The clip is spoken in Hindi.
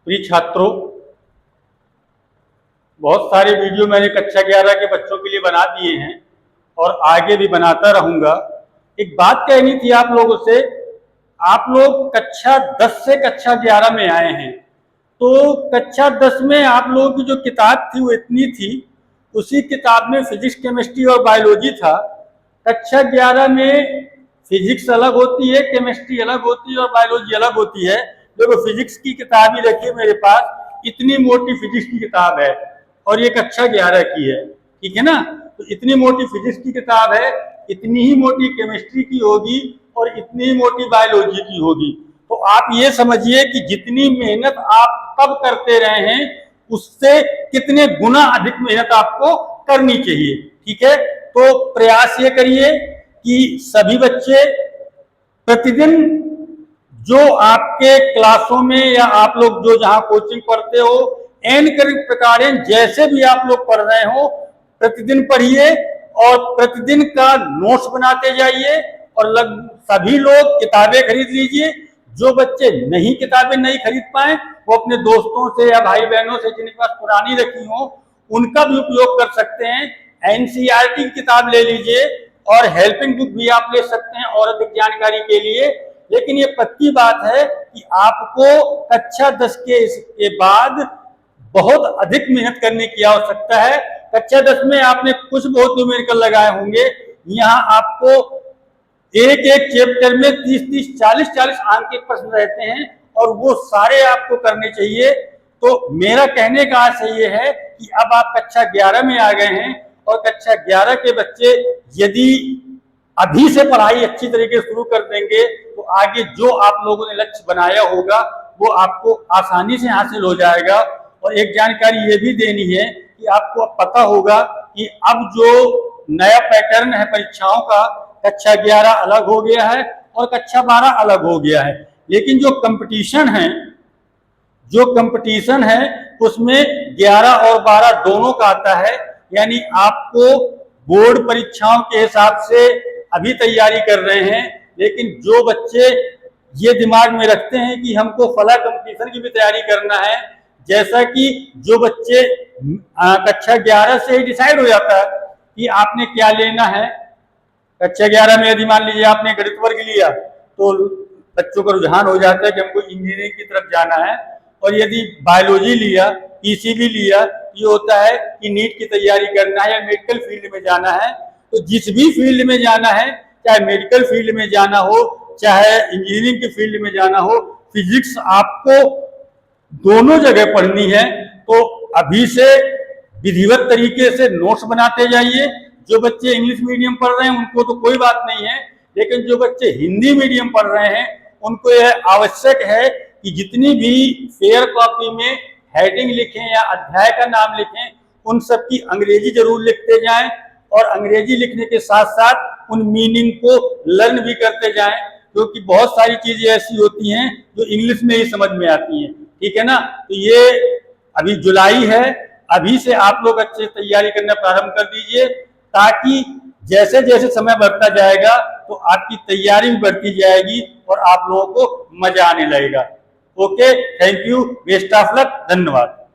प्रिय छात्रों, बहुत सारे वीडियो मैंने कक्षा 11 के बच्चों के लिए बना दिए हैं और आगे भी बनाता रहूंगा। एक बात कहनी थी आप लोगों से। आप लोग कक्षा 10 से कक्षा 11 में आए हैं, तो कक्षा 10 में आप लोगों की जो किताब थी वो इतनी थी। उसी किताब में फिजिक्स, केमिस्ट्री और बायोलॉजी था। कक्षा 11 में फिजिक्स अलग होती है, केमिस्ट्री अलग होती है और बायोलॉजी अलग होती है। देखो, फिजिक्स की किताब ही रखी है मेरे पास, इतनी मोटी फिजिक्स की किताब है और ये कक्षा 11 की है, ठीक है ना। तो इतनी मोटी फिजिक्स की किताब है, इतनी ही मोटी केमिस्ट्री की होगी और इतनी ही मोटी बायोलॉजी की होगी। तो आप ये समझिए कि जितनी मेहनत आप तब करते रहे हैं उससे कितने गुना अधिक मेहनत आपको करनी चाहिए, ठीक है। तो प्रयास ये करिए कि सभी बच्चे प्रतिदिन जो आपके क्लासों में या आप लोग जो जहां कोचिंग पढ़ते हो, एन प्रकार जैसे भी आप लोग पढ़ रहे हो, प्रतिदिन पढ़िए और प्रतिदिन का नोट्स बनाते जाइए। और सभी लोग किताबें खरीद लीजिए। जो बच्चे नहीं किताबें नहीं खरीद पाए वो अपने दोस्तों से या भाई बहनों से जिनके पास पुरानी रखी हो उनका भी उपयोग कर सकते हैं। एनसीईआरटी की किताब ले लीजिए और हेल्पिंग बुक भी आप ले सकते हैं और अधिक जानकारी के लिए। लेकिन ये पक्की बात है कि आपको कक्षा 10 के बाद बहुत अधिक मेहनत करने की आवश्यकता है। कक्षा 10 में आपने कुछ बहुत न्यूमेरिकल लगाए होंगे, यहाँ आपको एक एक चैप्टर में 30-30, 40-40 अंक के प्रश्न रहते हैं और वो सारे आपको करने चाहिए। तो मेरा कहने का आशय ये है कि अब आप कक्षा 11 में आ गए हैं और कक्षा 11 के बच्चे यदि अभी से पढ़ाई अच्छी तरीके से शुरू कर देंगे तो आगे जो आप लोगों ने लक्ष्य बनाया होगा वो आपको आसानी से हासिल हो जाएगा। और एक जानकारी ये भी देनी है कि आपको अब पता होगा कि अब जो नया पैटर्न है परीक्षाओं का, कक्षा 11 अलग हो गया है और कक्षा 12 अलग हो गया है। लेकिन जो कंपटीशन है उसमें 11 और 12 दोनों का आता है। यानी आपको बोर्ड परीक्षाओं के हिसाब से अभी तैयारी कर रहे हैं, लेकिन जो बच्चे ये दिमाग में रखते हैं कि हमको फला कंपटीशन की भी तैयारी करना है, जैसा कि जो बच्चे कक्षा 11 से ही डिसाइड हो जाता है कि आपने क्या लेना है। कक्षा 11 में यदि मान लीजिए आपने गणित वर्ग लिया तो बच्चों का रुझान हो जाता है कि हमको इंजीनियरिंग की तरफ जाना है। और यदि बायोलॉजी लिया, पीसीबी लिया, ये होता है कि नीट की तैयारी करना है या मेडिकल फील्ड में जाना है। तो जिस भी फील्ड में जाना है, चाहे मेडिकल फील्ड में जाना हो चाहे इंजीनियरिंग के फील्ड में जाना हो, फिजिक्स आपको दोनों जगह पढ़नी है। तो अभी से विधिवत तरीके से नोट्स बनाते जाइए। जो बच्चे इंग्लिश मीडियम पढ़ रहे हैं उनको तो कोई बात नहीं है, लेकिन जो बच्चे हिंदी मीडियम पढ़ रहे हैं उनको यह आवश्यक है कि जितनी भी फेयर कॉपी में हेडिंग लिखें या अध्याय का नाम लिखें, उन सब की अंग्रेजी जरूर लिखते जाएं और अंग्रेजी लिखने के साथ साथ उन मीनिंग को लर्न भी करते जाएं, क्योंकि बहुत सारी चीजें ऐसी होती हैं जो इंग्लिश में ही समझ में आती हैं, ठीक है ना। तो ये अभी जुलाई है, अभी से आप लोग अच्छे तैयारी करना प्रारंभ कर दीजिए, ताकि जैसे जैसे समय बढ़ता जाएगा तो आपकी तैयारी भी बढ़ती जाएगी और आप लोगों को मजा आने लगेगा। Okay, thank you, best of luck, धन्यवाद।